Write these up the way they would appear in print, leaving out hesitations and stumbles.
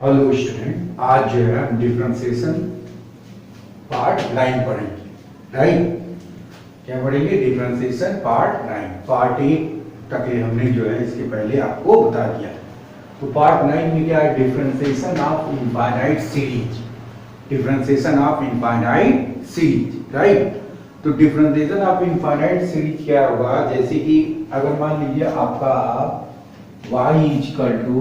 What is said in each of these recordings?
Hello student, आज जो है हम डिफरेंशिएशन पार्ट 9 पढ़ेंगे। राइट, क्या पढ़ेंगे? Differentiation part 9। पार्ट 8 तक हमने जो है इसके पहले आपको बता दिया। तो पार्ट 9 में क्या है? Differentiation of infinite series. Differentiation of infinite series. Right, तो डिफरेंशिएशन ऑफ इनफाइनाइट सीरीज क्या होगा? जैसे कि अगर मान लीजिए आपका y is equal to,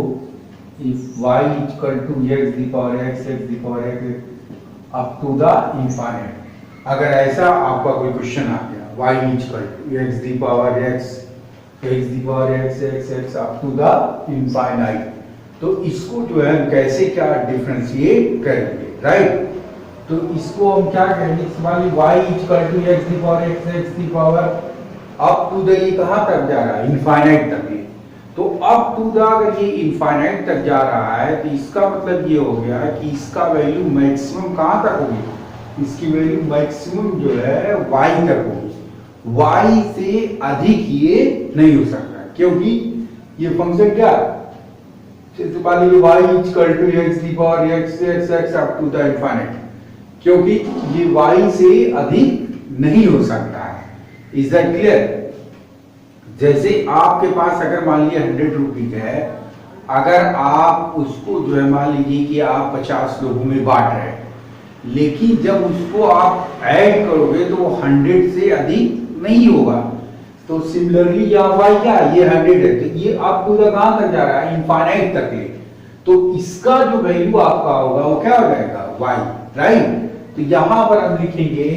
if y is equal to x the power x up to the infinite, अगर ऐसा आपका कोई क्वेश्चन आ गया y is equal to x the power x up to the infinite, तो इसको जो है हम कैसे क्या डिफरेंशिएट करेंगे? राइट, तो इसको हम क्या करेंगे? मान ली y is equal to x the power up to the, ये कहाँ तक जा रहा है? इनफाइनाइट तक। तो अब टू द, अगर ये इनफाइनाइट तक जा रहा है तो इसका मतलब ये हो गया कि इसका वैल्यू मैक्सिमम कहाँ तक होगी? इसकी वैल्यू मैक्सिमम जो है y तक होगी। y से अधिक ये नहीं हो सकता, क्योंकि ये फंक्शन क्या मान लीजिए y is equal to x the power x up to the infinite, क्योंकि ये y से अधिक नहीं हो सकता है। Is that clear? जैसे आपके पास अगर मान लीजिए 100 रुपीज है, अगर आप उसको जो है मान लीजिए कि आप 50 लोगों में बांट रहे हैं, लेकिन जब उसको आप ऐड करोगे तो वो 100 से अधिक नहीं होगा। तो सिमिलरली यहाँ वाई क्या ये 100 है, तो ये आप पूरा कहां तक जा रहा है? इनफाइनाइट तक है। तो इसका जो वैल्यू आपका होगा वो क्या हो जाएगा? वाई। राइट, तो यहां पर हम लिखेंगे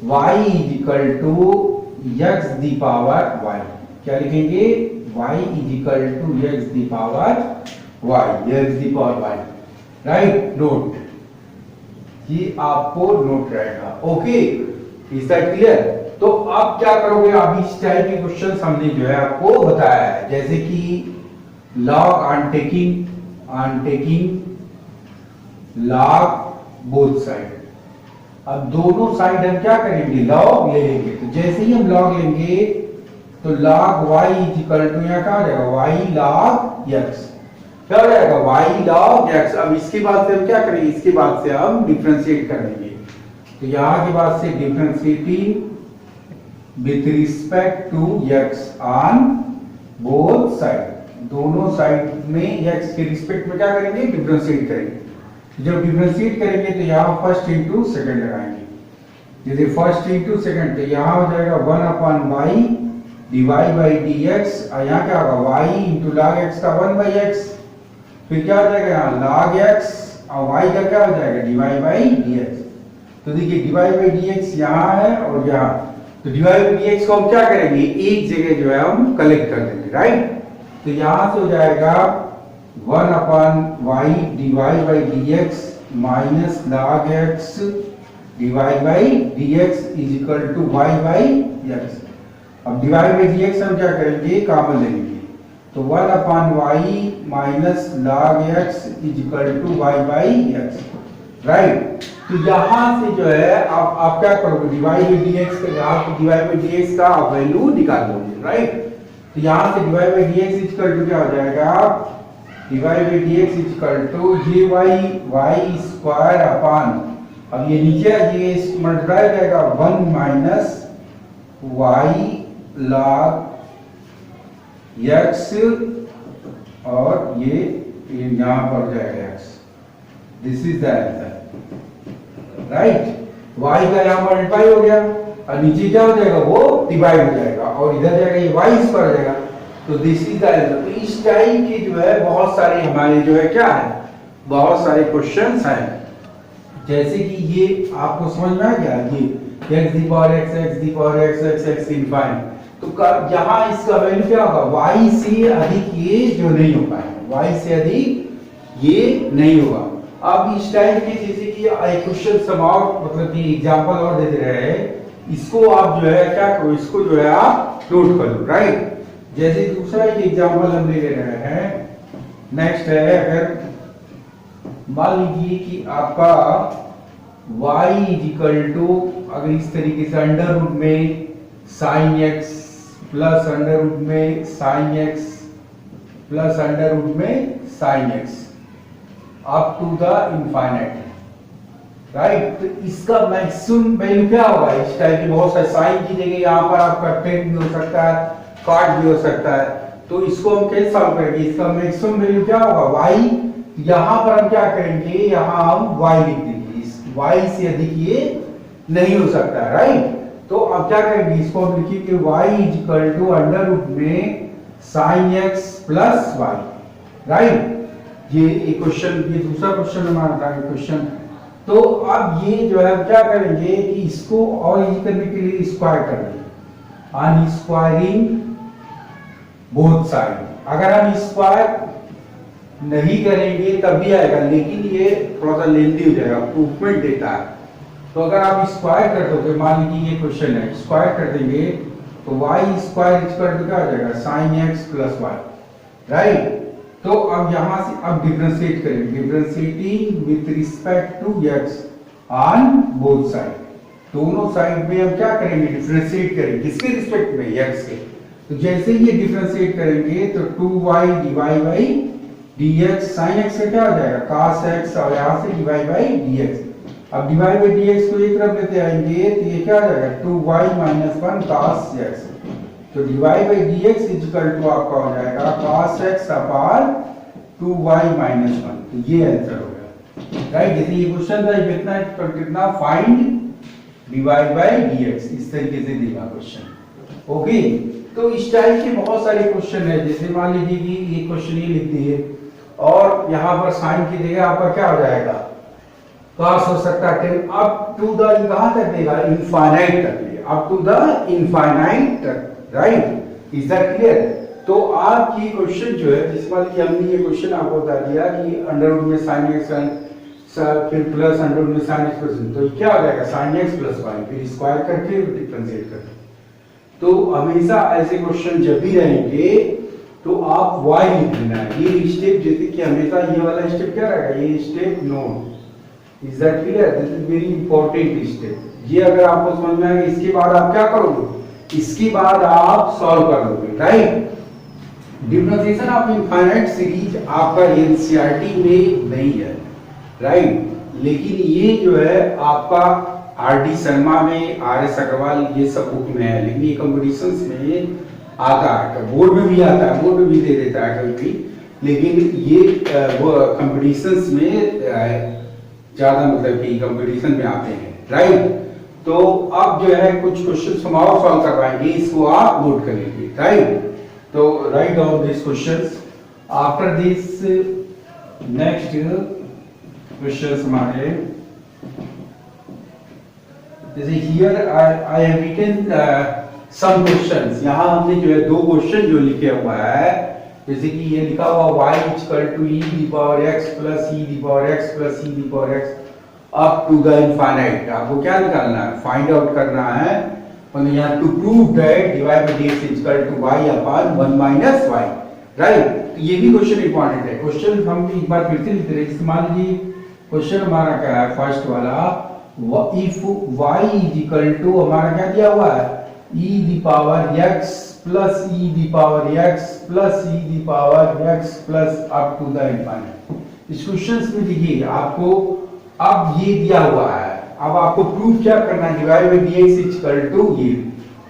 y is equal to x the power y। क्या लिखेंगे? y is equal to x the power y, x the power y। Right, note, ये आपको नोट रहेगा। Okay, is that clear? तो आप क्या करोगे? अब इस टाइप के क्वेश्चन हमने जो है आपको बताया है, जैसे कि log on taking log both side. अब दोनों साइड हम क्या करेंगे? लॉग ले लेंगे। तो जैसे ही हम लॉग लेंगे तो log y is equal to यहाँ क्या हो जाएगा? y log x। क्या हो जाएगा? y log x। अब इसके बाद से हम क्या करेंगे? इसके बाद से हम डिफरेंशिएट कर लेंगे। तो यहाँ के बाद से differentiating with respect to x on both side, दोनों साइड में x के रिस्पेक्ट में क्या करेंगे? डिफरेंशिएट करेंगे। जब डिफरेंशिएट करेंगे तो यहाँ फर्स्ट इंटू सेकंड लगाएंगे। जैसे फर्स्ट इंटू सेकंड, तो यहाँ हो जाएगा 1/y डिवाइड बाई dx, यहाँ क्या होगा? y इंटू log x का 1/x, फिर क्या हो जाएगा? यहाँ log x और y का क्या हो जाएगा? Divide by dx। तो देखिए डिवाइड बाई dx यहाँ है और यहाँ, तो डिवाइड बाई dx को हम क्या करेंगे? एक जगह जो है हम कलेक्ट कर देंगे। राइट, तो यहाँ से हो जाएगा 1/y divide by dx minus log x divide by dx is equal to y by x। अब डिवाइड बाई dx हम क्या करेंगे? कॉमन लेंगे, तो 1/y minus log x is equal to y by x। Right, तो यहाँ से जो है आप क्या करोगे? डिवाइड बाई dx का, आप डिवाइड बाई dx का वैल्यू निकाल लोगे। राइट, तो यहाँ से divide by dx is equal to क्या हो जाएगा? Divide by dx is equal to y square upon, अब ये नीचे ये मल्टीप्लाई जाएगा 1 माइनस y log x, और ये यहाँ पर जाएगा x। This is the answer. Right, y का यहाँ मल्टीप्लाई हो गया और नीचे क्या हो जाएगा? वो डिवाइड हो जाएगा और इधर जाएगा ये y स्क्वायर जाएगा। तो दिस इज द आंसर। तो इस टाइप के जो है बहुत सारे हमारे जो है क्या है, बहुत सारे क्वेश्चंस हैं। जैसे कि ये आपको समझ में आ गया, ये x the power x infinite, तो यहाँ इसका वैल्यू क्या होगा? y से अधिक ये जो नहीं हो पाएगा, y से अधिक ये नहीं होगा। अब इस टाइप के जैसे कि एक क्वेश्चन समाउट, मतलब कि एग्जांपल और दे रहे हैं, इसको आप जो है क्या करो? इसको जो है आप नोट कर लो। राइट, जैसे दूसरा एक एग्जांपल हम ले रहे हैं। नेक्स्ट है, अगर मान लीजिए कि आपका y इज इक्वल टू, अगर इस तरीके से अंडर रूट में sine x plus under root में sine x plus under root में sine x, up to the infinite, right. तो इसका मैक्सिमम वैल्यू क्या होगा? इस टाइप की बहुत सारे साइन की जगह यहाँ पर आपका 10 भी हो सकता है, काट भी हो सकता है। तो इसको हम कैसे सॉल्व करेंगे? इसका मैक्सिमम वैल्यू क्या होगा? y। यहाँ पर हम क्या करेंगे? यहाँ हम y लिख देंगे, इस y से अधिक ये नहीं हो सकता, राइट। तो अब क्या करेंगे? इसको हम लिखेंगे y equal to under root में sine x plus y, right. ये एक क्वेश्चन, ये दूसरा क्वेश्चन हमारा था क्वेश्चन। तो अब ये जो है क्या करेंगे कि इसको और इजी करने के लिए स्क्वायर कर देंगे, ऑन स्क्वायरिंग बोथ साइड। अगर हम स्क्वायर नहीं करेंगे तब भी आएगा, लेकिन ये थोड़ा सा लेंथी हो जाएगा, प्रूफमेंट देता है। तो अगर आप स्क्वायर कर दोगे, मान लीजिए ये क्वेश्चन है, स्क्वायर कर देंगे तो y स्क्वायर इक्वल टू क्या आ जाएगा? sin x plus y, right. तो अब यहां से अब डिफरेंशिएट करेंगे, differentiating with respect to x on both side. दोनों साइड में हम क्या करेंगे? डिफरेंशिएट करेंगे, किसके रिस्पेक्ट में? x के। तो जैसे ही ये डिफरेंशिएट करेंगे तो 2y divide by dx, sin x का क्या हो जाएगा? cos x, और यहां से डिवाइड बाई dx। अब डिवाइड बाई dx को एक तरफ लेते आएंगे तो ये क्या हो जाएगा? 2y minus 1 cos x। तो divide by dx equal to आपका हो जाएगा cos x upon 2y minus 1। तो ये आंसर हो गया, राइट। जैसे ये क्वेश्चन था, कितना कितना फाइंड डिवाइड बाई dx, इस तरीके से दिया क्वेश्चन, ओके। तो इस टाइप के बहुत सारे क्वेश्चन है। जैसे मान लीजिए कि ये क्वेश्चन ये लिख दिए और यहाँ पर साइन की जगह आपका क्या हो जाएगा? cos हो सकता है 10 अप टू द, कहां तक देगा? इनफाइनाइट तक, अप टू द इनफाइनाइट तक, राइट। Is that clear? तो आप ये क्वेश्चन जो है, जिस मान लीजिए हमने ये क्वेश्चन आपको बता दिया कि अंडर रूट में sin x फिर प्लस अंडर रूट में sin x प्लस, तो क्या हो जाएगा? sin x प्लस y, फिर स्क्वायर करके डिफरेंशिएट करके। तो हमेशा ऐसे क्वेश्चन जब भी रहेंगे तो आप y लिख लेना है। ये स्टेप जैसे कि हमेशा ये वाला स्टेप क्या रहेगा? ये step note. Is that clear? This is very important step. ये अगर आपको समझ में आएगा, इसके बाद आप क्या करोगे? इसके बाद आप सॉल्व कर दोगे, right. Differentiation of infinite series आपका एनसीईआरटी में नहीं है, राइट। लेकिन ये जो है आपका आर.डी. शर्मा में, आर.एस. अग्रवाल, ये सब बुक में है। लेकिन ये कंपटीशंस में आता है, बोर्ड में भी आता है, बोर्ड में भी दे देता है कभी भी। लेकिन ये वो कंपटीशंस में ज्यादा, मतलब कि कंपटीशन में आते हैं, राइट। तो अब जो है कुछ क्वेश्चन हम और सॉल्व करवाएंगे, इसको आप नोट करेंगे, राइट। तो right down this questions. After this next questions हमारे, जैसे here I have written some questions. यहां हमने जो है दो क्वेश्चन जो लिखे हुआ है, जैसे कि ये लिखा हुआ y equal to e the power x plus e the power x plus e the power x up to the infinite. आपको क्या निकालना है? फाइंड आउट करना है। और यहाँ to prove that divide by dx equal to y upon 1 minus y, right. तो ये भी क्वेश्चन इंपॉर्टेंट है। क्वेश्चन हम एक बार फिर से लिख रहे हैं। मान लीजिए क्वेश्चन हमारा क्या है? फर्स्ट वाला, if y is equal to, हमारा क्या दिया हुआ है? e the power x plus e the power x plus e the power x plus up to the infinite. इस क्वेश्चन में देखिए आपको अब ये दिया हुआ है, अब आपको प्रूफ क्या करना है? Divide by dx equal to ये,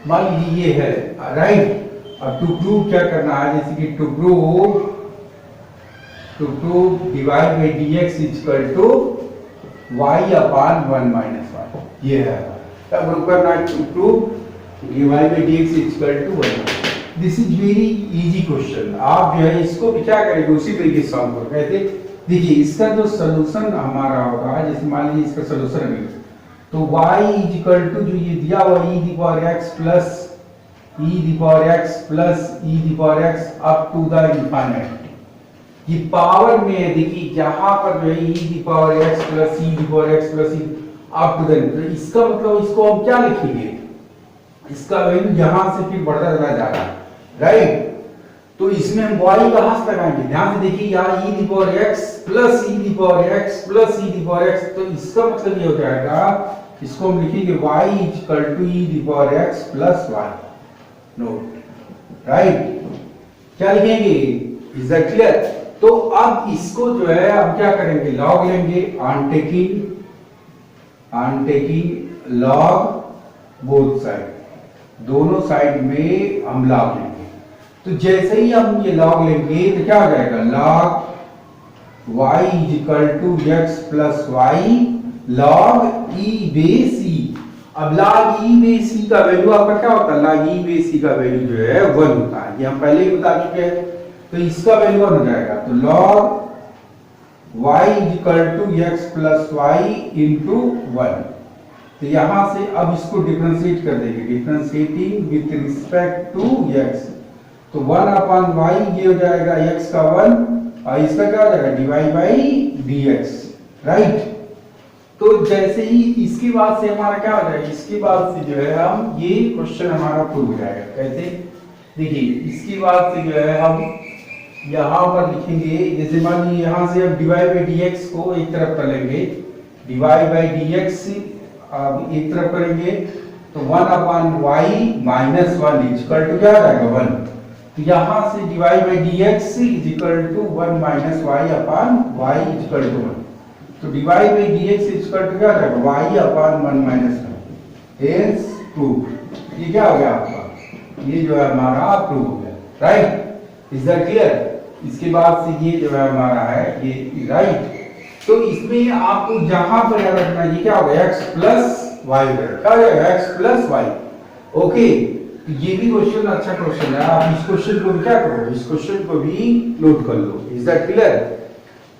मान लीजिए ये है, राइट। अब टू प्रूव क्या करना है? जैसे कि to prove divide by dx equal to y upon 1 minus y, ये है। तब प्रूव करना है to prove divide by dx equal to 1। This is very easy question. आप जो है इसको भी क्या करेंगे? उसी तरीके से सॉल्व कर कहते। देखिए इसका जो सॉल्यूशन हमारा होगा, जैसे मान लीजिए इसका सॉल्यूशन है तो y इज इक्वल टू जो ये दिया हुआ e the power x plus e the power x plus e the power x up to the infinite. ये पावर में है, देखिए यहाँ पर जो है e the power x plus e the power x plus up to the, तो इसका मतलब इसको हम क्या लिखेंगे? इसका वैल्यू यहां से फिर बढ़ता चला जा रहा है, राइट। तो इसमें हम y कहां से लगाएंगे? ध्यान से देखिए, यहाँ e the power x plus e the power x plus e the power x, तो इसका मतलब ये हो जाएगा, इसको हम लिखेंगे y equal to e the power x plus y, note, right. क्या लिखेंगे? Is that clear? तो अब इसको जो है हम क्या करेंगे, लॉग लेंगे, on taking log both side, दोनों साइड में हम लॉग लेंगे। तो जैसे ही हम ये लॉग लेंगे तो क्या हो जाएगा, log y is equal to x plus y log e base. अब log ई बे सी का वैल्यू आपका क्या होता है, log ई बे सी का वैल्यू जो है 1 होता है, ये हम पहले ही बता चुके हैं। तो इसका वैल्यू 1 हो जाएगा, तो log y is equal to x plus y into 1। तो यहां से अब इसको डिफरेंशिएट कर देंगे, differentiating with respect to x, तो 1 अपॉन वाई ये हो जाएगा x का 1 और इसका क्या हो जाएगा dy बाई dx, राइट। तो जैसे ही इसके बाद से हमारा क्या हो जाएगा, इसके बाद से जो है हम ये क्वेश्चन हमारा प्रूव हो जाएगा। कैसे, देखिए इसके बाद से जो है हम यहाँ पर लिखेंगे, जैसे मान लीजिए यहाँ से हम dy बाई dx को एक तरफ कर लेंगे, dy बाई dx अब एक तरफ करेंगे तो 1 upon y minus 1 is equal to क्या आ जाएगा 1। तो यहाँ से dy by dx is equal to 1 minus y upon y is equal to 1। तो dy by dx is equal to क्या आ जाएगा y upon 1 minus 1। Hence prove. ये क्या हो गया आपका, ये जो है हमारा प्रूव हो गया, राइट। Is that clear. इसके बाद से ये जो है हमारा है ये राइट। तो इसमें आपको जहां पर याद रखना ये क्या होगा x प्लस वाई, क्या हो जाएगा x प्लस वाई। ओके, ये भी क्वेश्चन अच्छा क्वेश्चन है, आप इस क्वेश्चन को भी क्या करो, इस क्वेश्चन को भी नोट कर लो। Is that clear.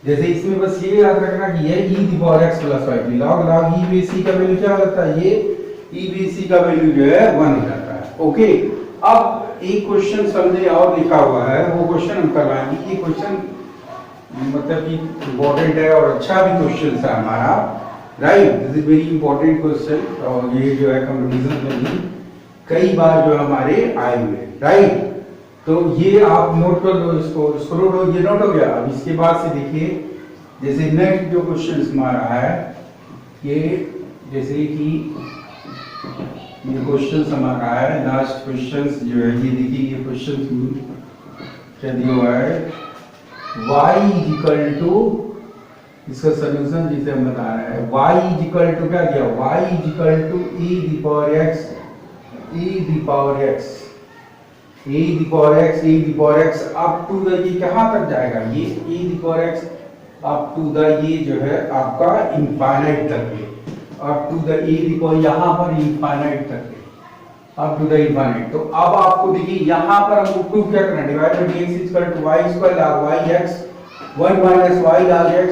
जैसे इसमें बस ये याद रखना कि ये e the power x plus y, log e base c का वैल्यू क्या होता है, ये e बे c का वैल्यू जो है 1 हो जाता है। ओके, अब एक क्वेश्चन समझे और लिखा हुआ है, वो क्वेश्चन हम करवाएंगे। ये क्वेश्चन मतलब कि इम्पोर्टेंट है और अच्छा भी क्वेश्चन है हमारा, right. This is very important question और ये जो है कंपटीशन में भी कई बार जो हमारे आए हुए, राइट। तो ये आप नोट कर लो, इसको नोट हो, ये नोट हो गया। अब इसके बाद से देखिए, जैसे नेक्स्ट जो क्वेश्चन हमारा है ये, जैसे कि ये क्वेश्चन हमारा है लास्ट क्वेश्चन जो है, ये देखिए ये क्वेश्चन क्या दिया हुआ है, y इज इक्वल टू, इसका सॉल्यूशन जिसे हम बता रहे हैं, y इज इक्वल टू क्या दिया, y is equal to e the power x, e the power x, e the power x, e the power x up to the, ये कहां तक जाएगा, ये e the power x up to the, ये जो है आपका इनफाइनाइट तक है, up to the e the power यहां पर इनफाइनाइट तक है, अप टू द इनफाइनाइट। तो अब आपको देखिए यहां पर हमको प्रूव क्या करना है, divide by dx is equal to y square log y x 1 minus y log x।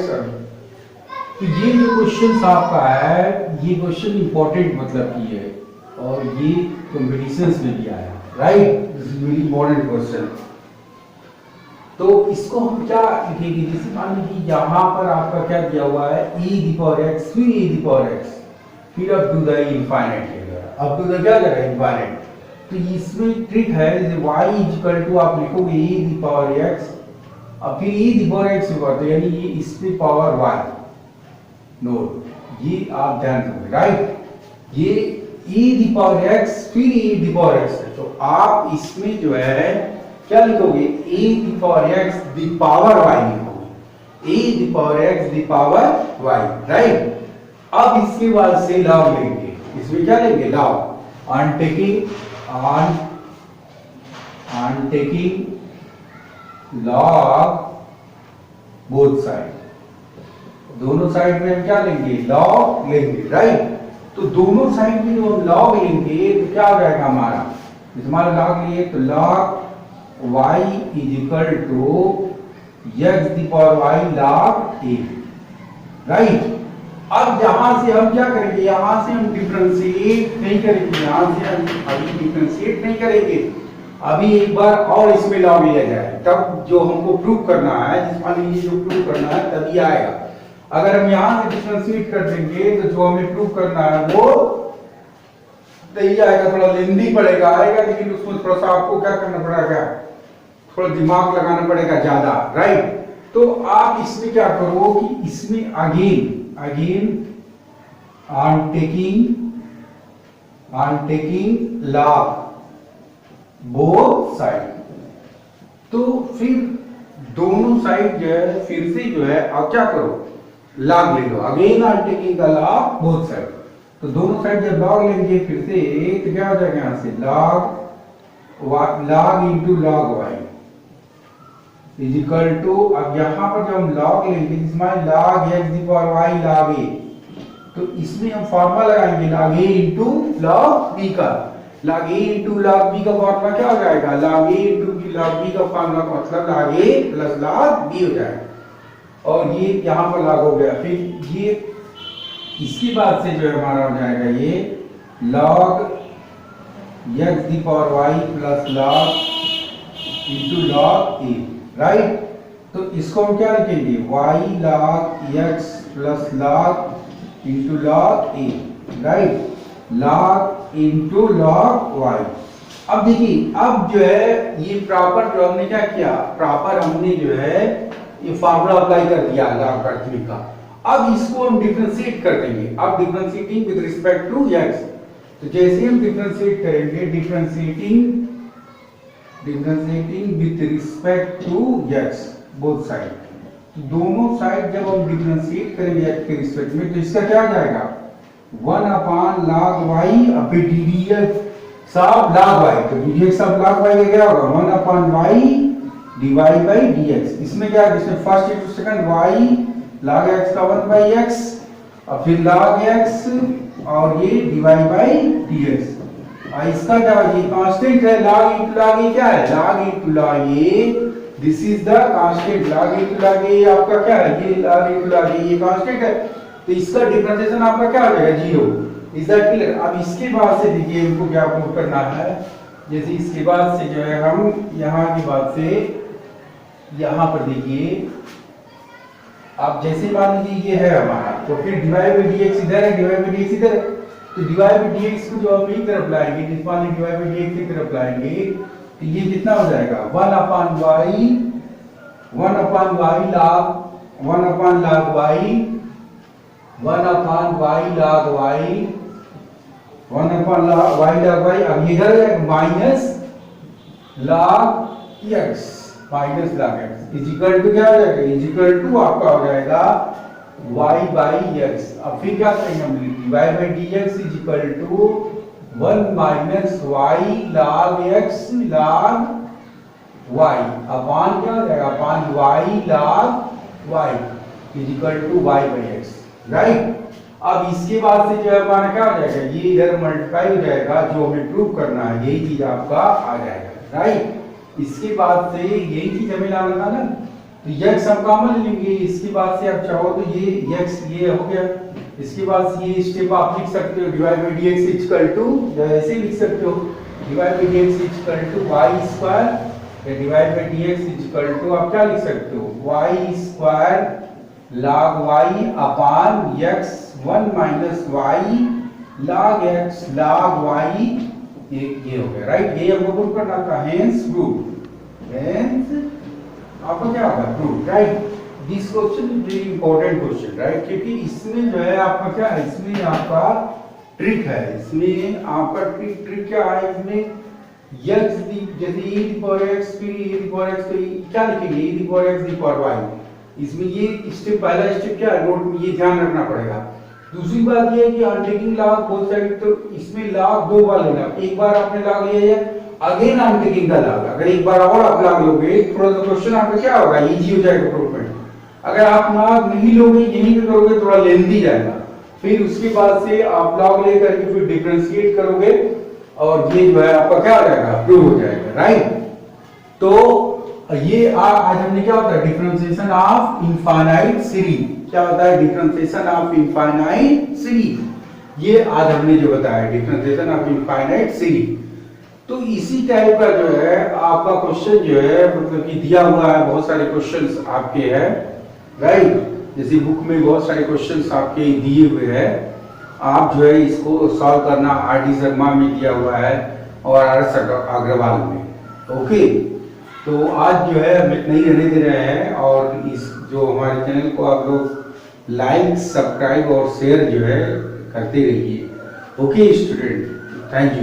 तो ये जो क्वेश्चन आपका है, ये क्वेश्चन इंपॉर्टेंट मतलब की है और ये कॉम्पिटिशंस में भी आया, right. This is very important question. तो इसको हम क्या लिखेंगे, जैसे मान लीजिए यहां पर आपका क्या दिया हुआ है e दी पावर x, फिर e दी पावर x, फिर अप टू द इनफाइनाइट, अब तो क्या करेगा इनफाइनाइट। तो इसमें ट्रिक है, जैसे y इज इक्वल टू आप लिखोगे e दी पावर x और फिर e दी पावर x होगा, तो यानी ये इस पे पावर y, नोट ये आप ध्यान रखोगे, राइट। ये e दी पावर x फिर e दी पावर x है, तो आप इसमें जो है क्या लिखोगे, e the power x the power y लिखोगे, e the power x the power y, right. अब इसके बाद से लॉग लेंगे, इसमें क्या लेंगे, log on taking log both side, दोनों साइड में हम क्या लेंगे, लॉग लेंगे, राइट। तो दोनों साइड में जो हम लॉग लेंगे तो क्या हो जाएगा हमारा, हमारा लॉग लिए तो log y is equal to x the power y log a, right. अब यहां से हम क्या करेंगे, यहां से हम डिफरेंशिएट नहीं करेंगे, यहां से हम अभी डिफरेंशिएट नहीं करेंगे, अभी एक बार और इसमें लॉग लिया जाए, तब जो हमको प्रूव करना है, जिस मान लीजिए जो प्रूव करना है तभी आएगा। अगर हम यहां से डिफरेंशिएट कर देंगे तो जो हमें प्रूव करना है वो नहीं आएगा, थोड़ा लेंदी पड़ेगा, आएगा लेकिन उसमें थोड़ा सा आपको क्या करना पड़ेगा, थोड़ा दिमाग लगाना पड़ेगा ज्यादा, राइट। तो आप इसमें क्या करो कि इसमें again on taking log both side, तो फिर दोनों साइड जो है फिर से जो है अब क्या करो, लॉग ले लो, again I am taking the log both side. तो दोनों साइड जब लॉग लेंगे फिर से तो क्या हो जाएगा यहां से log into log y is equal to, अब यहां पर जब हम लॉग लेंगे इसमें log x the power y log a, तो इसमें हम फार्मूला लगाएंगे log a into log b का। log a into log b का फॉर्मूला क्या हो जाएगा, log a into log b का फॉर्मूला मतलब log a plus log b हो जाएगा। और ये यहाँ पर log हो गया, फिर ये इसके बाद से जो हमारा हो जाएगा ये log x the power y plus log into log a, right. तो इसको हम क्या लिखेंगे, y log x plus log into log a, right, log into log y। अब देखिए, अब जो है ये प्रॉपर जो हमने क्या किया, प्रॉपर हमने जो है ये फार्मूला अप्लाई कर दिया log पृथ्वी का। अब इसको हम डिफरेंशिएट कर देंगे, अब differentiating with respect to x। तो जैसे हम डिफरेंशिएट करेंगे, differentiating with respect to x both side, तो दोनों साइड जब हम डिफरेंशिएट करेंगे x के रिस्पेक्ट में तो इसका क्या आ जाएगा 1 अपॉन log y, अब dx सब log y, तो dx सब log y का क्या होगा 1 upon y dy by dx। इसमें क्या है, इसमें first into second y log x का 1 by x और फिर log x और ये dy by dx। और इसका क्या है, ये कांस्टेंट है, log into log a क्या है, log into log a, this is the constant, log into log a आपका क्या है, ये log into log a ये कांस्टेंट है, तो इसका डिफरेंशिएशन आपका क्या हो जाएगा 0। Is that clear. अब इसके बाद से देखिए इनको क्या प्रूव करना है, जैसे इसके बाद से जो है हम यहाँ के बाद से यहाँ पर देखिए, अब जैसे मान लीजिए ये है हमारा, तो फिर डिवाइड बाय dx इधर है, डिवाइड बाय dx इधर है, तो डिवाइड बाय dx को जो हम एक तरफ लाएंगे, जिस मान लीजिए डिवाइड बाय dx की तरफ लाएंगे तो ये कितना हो जाएगा 1 upon y log 1 upon y log y log y, अब इधर है minus log x is equal to क्या हो जाएगा, इज इक्वल टू आपका हो जाएगा y बाई x। अब फिर क्या करेंगे हम, dy by dx is equal to 1 minus y log x log y upon क्या हो जाएगा, upon y log y is equal to y by x, right. अब इसके बाद से जो है हमारा क्या हो जाएगा, ये इधर मल्टीप्लाई हो जाएगा, जो हमें प्रूव करना है यही चीज आपका आ जाएगा, राइट। इसके बाद से यही चीज हमें लाना था ना, तो x हम कॉमन लेंगे, इसके बाद से आप चाहो तो ये x ये हो गया, इसके बाद से ये स्टेप आप लिख सकते हो divide by dx equal to, ऐसे लिख सकते हो divide by dx equal to y square या divide by dx equal to आप क्या लिख सकते हो y square log y upon x 1 minus y log x log y, ये हो गया, राइट। ये हमको प्रूव करना था, हेंस प्रूव, हेंस आपको क्या होगा prove, right. This question is very important question, right, क्योंकि इसमें जो है आपका क्या है, इसमें आपका ट्रिक है, इसमें आपका ट्रिक क्या है, इसमें x दी जैसे a दी पावर x फिर a दी पावर x, तो क्या लिखेंगे a the power x the power y। इसमें ये स्टेप, पहला स्टेप क्या है, नोट में ये ध्यान रखना पड़ेगा। दूसरी बात ये है कि अनटेकिंग लॉग बोथ साइड, तो इसमें लॉग दो बार लेना, एक बार आपने लॉग लिया है, अगेन अनटेकिंग का लॉग, अगर एक बार और आप लॉग लोगे थोड़ा सा क्वेश्चन आपका क्या होगा, इजी हो जाएगा प्रूवमेंट। अगर आप लॉग नहीं लोगे, यहीं पे करोगे थोड़ा लेंथी जाएगा, फिर उसके बाद से आप लॉग लेकर के फिर डिफरेंशिएट करोगे और ये जो है आपका क्या हो जाएगा, प्रूव हो जाएगा, राइट। तो ये आज हमने क्या होता है, डिफरेंशिएशन ऑफ इनफाइनाइट सीरीज, क्या होता है डिफरेंशिएशन ऑफ इनफाइनाइट सीरीज, ये आज हमने जो बताया डिफरेंशिएशन ऑफ इनफाइनाइट सीरीज। तो इसी टाइप का जो है आपका क्वेश्चन जो है, मतलब कि दिया हुआ है, बहुत सारे क्वेश्चंस आपके हैं, राइट। जैसे बुक में बहुत सारे क्वेश्चंस आपके दिए हुए हैं, आप जो है इसको सॉल्व करना आर.डी. शर्मा में दिया हुआ है और आर.एस. अग्रवाल में, ओके। तो आज जो है हम इतना ही रहने दे रहे हैं, और इस जो हमारे चैनल को आप लोग लाइक सब्सक्राइब और शेयर जो है करते रहिए, ओके स्टूडेंट, थैंक यू।